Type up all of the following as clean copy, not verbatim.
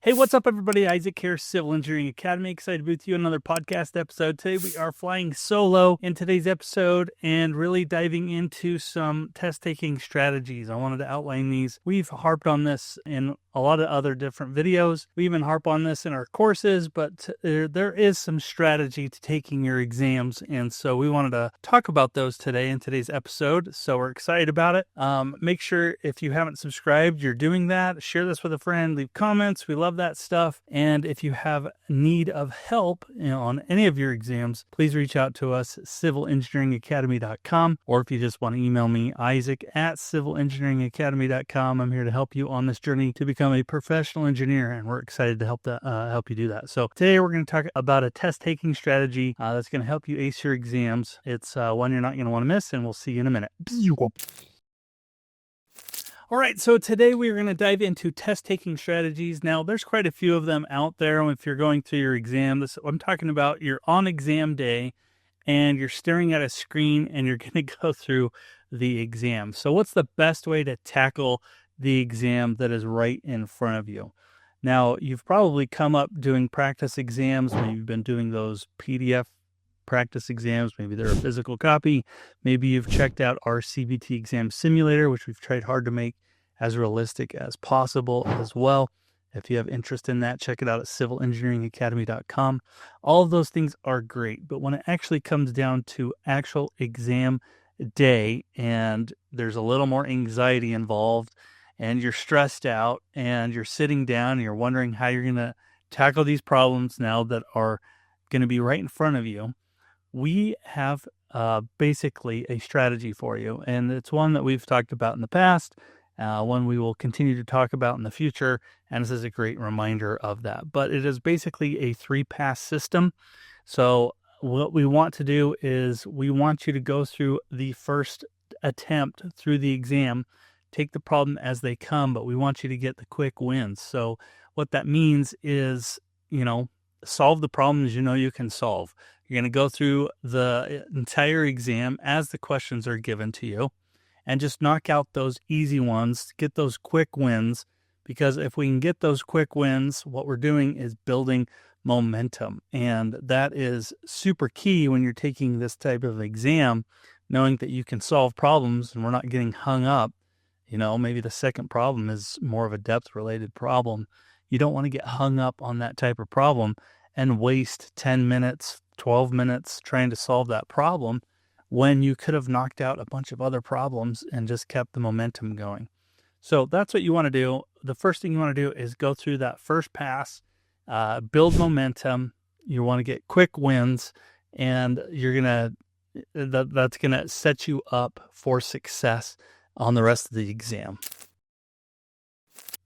Hey, what's up, everybody? Isaac here, Civil Engineering Academy. Excited to be with you another podcast episode. Today we are flying solo in today's episode and really diving into some test-taking strategies. I wanted to outline these. We've harped on this in a lot of other different videos. We even harp on this in our courses, but there is some strategy to taking your exams, and so we wanted to talk about those today in today's episode. So we're excited about it. Make sure if you haven't subscribed, you're doing that. Share this with a friend. Leave comments. We love that stuff. And if you have need of help on any of your exams, please reach out to us, civilengineeringacademy.com, or if you just want to email me, Isaac at civilengineeringacademy.com. I'm here to help you on this journey to become a professional engineer, and we're excited to help you do that. So today we're going to talk about a test-taking strategy that's going to help you ace your exams. It's one you're not going to want to miss, and we'll see you in a minute. All right, so today we're going to dive into test-taking strategies. Now, there's quite a few of them out there if you're going through your exam. I'm talking about you're on exam day, and you're staring at a screen, and you're going to go through the exam. So what's the best way to tackle the exam that is right in front of you? Now, you've probably come up doing practice exams. Maybe you've been doing those PDF practice exams. Maybe they're a physical copy. Maybe you've checked out our CBT exam simulator, which we've tried hard to make as realistic as possible as well. If you have interest in that, check it out at civilengineeringacademy.com. All of those things are great, but when it actually comes down to actual exam day and there's a little more anxiety involved and you're stressed out and you're sitting down and you're wondering how you're going to tackle these problems now that are going to be right in front of you, we have basically a strategy for you, and it's one that we've talked about in the past, one we will continue to talk about in the future, and this is a great reminder of that. But it is basically a 3-pass system. So what we want to do is we want you to go through the first attempt through the exam, take the problem as they come, but we want you to get the quick wins. So what that means is, solve the problems you can solve. You're going to go through the entire exam as the questions are given to you and just knock out those easy ones, get those quick wins, because if we can get those quick wins, what we're doing is building momentum. And that is super key when you're taking this type of exam, knowing that you can solve problems and we're not getting hung up. Maybe the second problem is more of a depth-related problem. You don't want to get hung up on that type of problem and waste 10 minutes, 12 minutes trying to solve that problem when you could have knocked out a bunch of other problems and just kept the momentum going. So that's what you want to do. The first thing you want to do is go through that first pass, build momentum. You want to get quick wins, and that's going to set you up for success on the rest of the exam.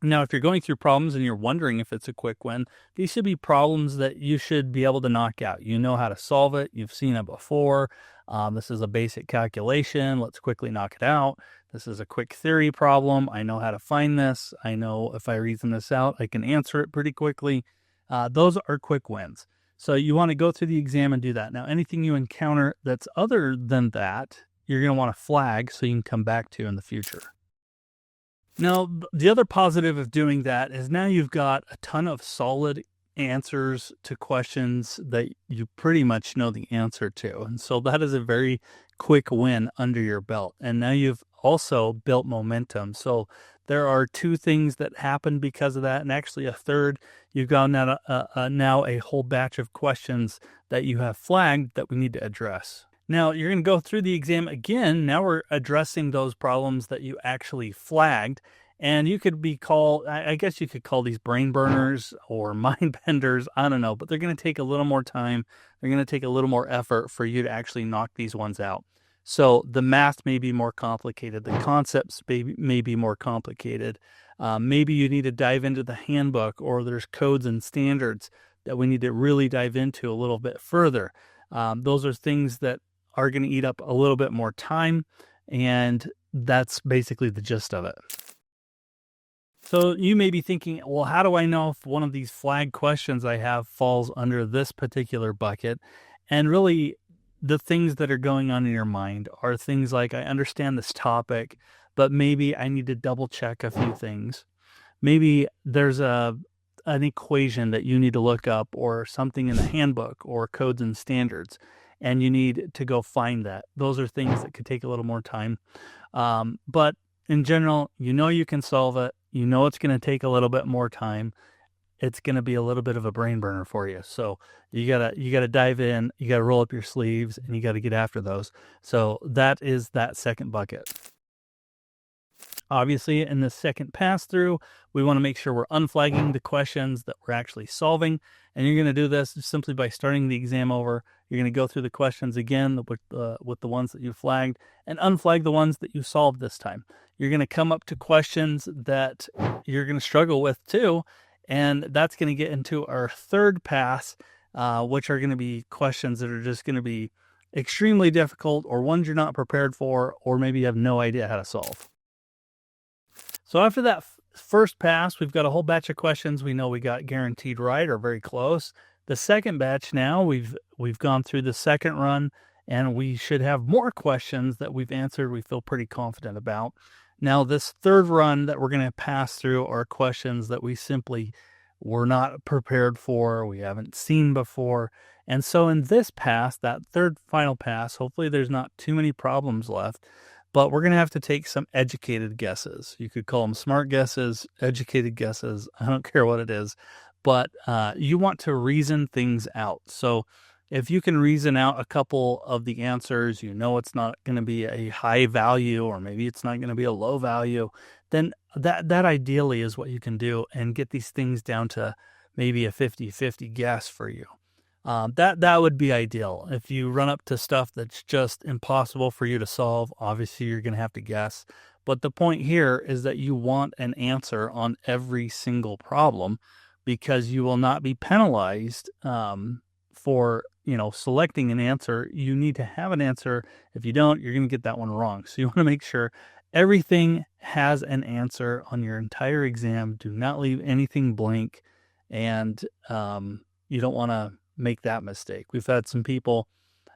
Now, if you're going through problems and you're wondering if it's a quick win, these should be problems that you should be able to knock out. You know how to solve it. You've seen it before. This is a basic calculation. Let's quickly knock it out. This is a quick theory problem. I know how to find this. I know if I reason this out, I can answer it pretty quickly. Those are quick wins. So you want to go through the exam and do that. Now, anything you encounter that's other than that, you're going to want to flag so you can come back to in the future. Now, the other positive of doing that is now you've got a ton of solid answers to questions that you pretty much know the answer to. And so that is a very quick win under your belt. And now you've also built momentum. So there are 2 things that happen because of that. And actually a third, you've got now a whole batch of questions that you have flagged that we need to address. Now, you're going to go through the exam again. Now we're addressing those problems that you actually flagged. And you could I guess you could call these brain burners or mind benders. I don't know, but they're going to take a little more time. They're going to take a little more effort for you to actually knock these ones out. So the math may be more complicated. The concepts may be more complicated. Maybe you need to dive into the handbook, or there's codes and standards that we need to really dive into a little bit further. Those are things that are going to eat up a little bit more time, and that's basically the gist of it. So you may be thinking, well, how do I know if one of these flag questions I have falls under this particular bucket? And really, the things that are going on in your mind are things like, I understand this topic, but maybe I need to double check a few things. Maybe there's a an equation that you need to look up or something in the handbook or codes and standards, and you need to go find that. Those are things that could take a little more time. But in general, you can solve it. It's going to take a little bit more time. It's going to be a little bit of a brain burner for you. So you gotta dive in, you gotta roll up your sleeves, and you gotta get after those. So that is that second bucket. Obviously, in the second pass through, we want to make sure we're unflagging the questions that we're actually solving. And you're going to do this simply by starting the exam over. You're going to go through the questions again with the ones that you flagged and unflag the ones that you solved this time. You're going to come up to questions that you're going to struggle with too. And that's going to get into our third pass, which are going to be questions that are just going to be extremely difficult or ones you're not prepared for, or maybe you have no idea how to solve. So after that first pass, we've got a whole batch of questions we know we got guaranteed right or very close. The second batch now, we've gone through the second run, and we should have more questions that we've answered we feel pretty confident about. Now, this third run that we're going to pass through are questions that we simply were not prepared for, we haven't seen before. And so in this pass, that third final pass, hopefully there's not too many problems left. But we're going to have to take some educated guesses. You could call them smart guesses, educated guesses. I don't care what it is. But you want to reason things out. So if you can reason out a couple of the answers, it's not going to be a high value, or maybe it's not going to be a low value, then that ideally is what you can do and get these things down to maybe a 50-50 guess for you. That would be ideal. If you run up to stuff that's just impossible for you to solve, obviously you're going to have to guess. But the point here is that you want an answer on every single problem, because you will not be penalized for selecting an answer. You need to have an answer. If you don't, you're going to get that one wrong. So you want to make sure everything has an answer on your entire exam. Do not leave anything blank, and you don't want to make that mistake. We've had some people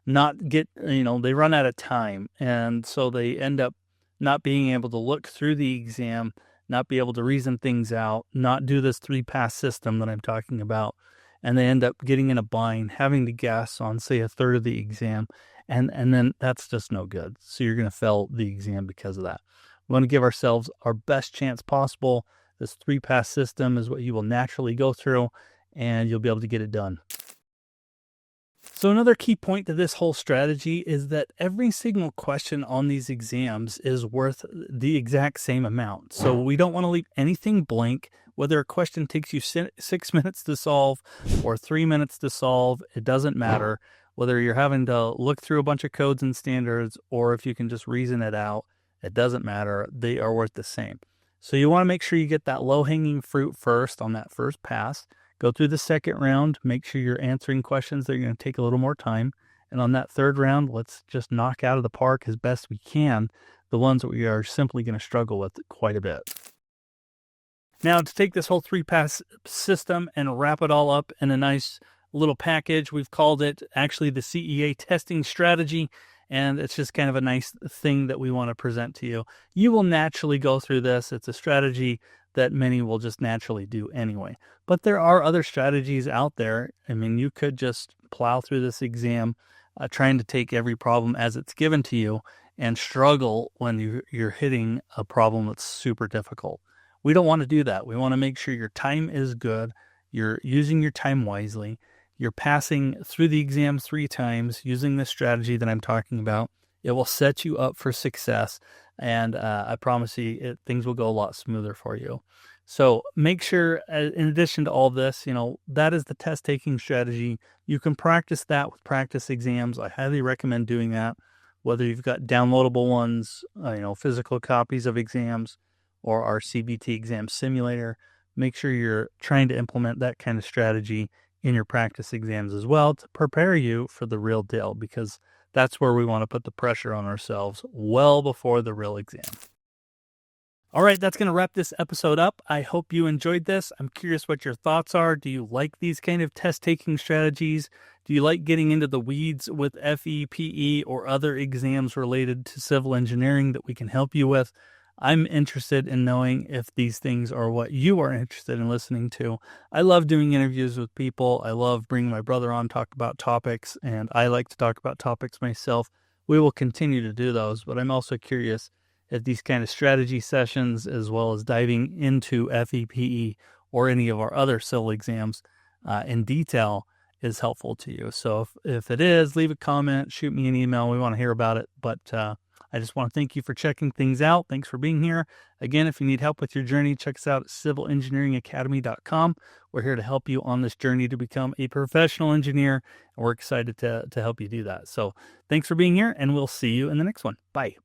not get, they run out of time, and so they end up not being able to look through the exam, not be able to reason things out, not do this 3-pass system that I'm talking about, and they end up getting in a bind, having to guess on, say, a third of the exam, and then that's just no good. So you're going to fail the exam because of that. We want to give ourselves our best chance possible. This 3-pass system is what you will naturally go through, and you'll be able to get it done. So another key point to this whole strategy is that every single question on these exams is worth the exact same amount. So we don't want to leave anything blank. Whether a question takes you 6 minutes to solve or 3 minutes to solve, it doesn't matter. Whether you're having to look through a bunch of codes and standards, or if you can just reason it out, it doesn't matter. They are worth the same. So you want to make sure you get that low-hanging fruit first on that first pass. Go through the second round, make sure you're answering questions that are going to take a little more time. And on that third round, let's just knock out of the park as best we can the ones that we are simply going to struggle with quite a bit. Now, to take this whole 3-pass system and wrap it all up in a nice little package, we've called it actually the CEA Testing Strategy. And it's just kind of a nice thing that we want to present to you. You will naturally go through this. It's a strategy that many will just naturally do anyway. But there are other strategies out there. I mean, you could just plow through this exam trying to take every problem as it's given to you and struggle when you're hitting a problem that's super difficult. We don't want to do that. We want to make sure your time is good, you're using your time wisely, you're passing through the exam 3 times using this strategy that I'm talking about. It will set you up for success, and I promise you things will go a lot smoother for you. So make sure, in addition to all this, that is the test taking strategy. You can practice that with practice exams. I highly recommend doing that, whether you've got downloadable ones, physical copies of exams, or our CBT exam simulator. Make sure you're trying to implement that kind of strategy in your practice exams as well to prepare you for the real deal, because that's where we want to put the pressure on ourselves well before the real exam. All right, that's going to wrap this episode up. I hope you enjoyed this. I'm curious what your thoughts are. Do you like these kind of test-taking strategies? Do you like getting into the weeds with FE, PE, or other exams related to civil engineering that we can help you with? I'm interested in knowing if these things are what you are interested in listening to. I love doing interviews with people. I love bringing my brother on, talk about topics, and I like to talk about topics myself. We will continue to do those, but I'm also curious if these kind of strategy sessions, as well as diving into FEPE or any of our other civil exams in detail, is helpful to you. So if it is, leave a comment, shoot me an email. We want to hear about it. But I just want to thank you for checking things out. Thanks for being here. Again, if you need help with your journey, check us out at civilengineeringacademy.com. We're here to help you on this journey to become a professional engineer, and we're excited to help you do that. So thanks for being here, and we'll see you in the next one. Bye.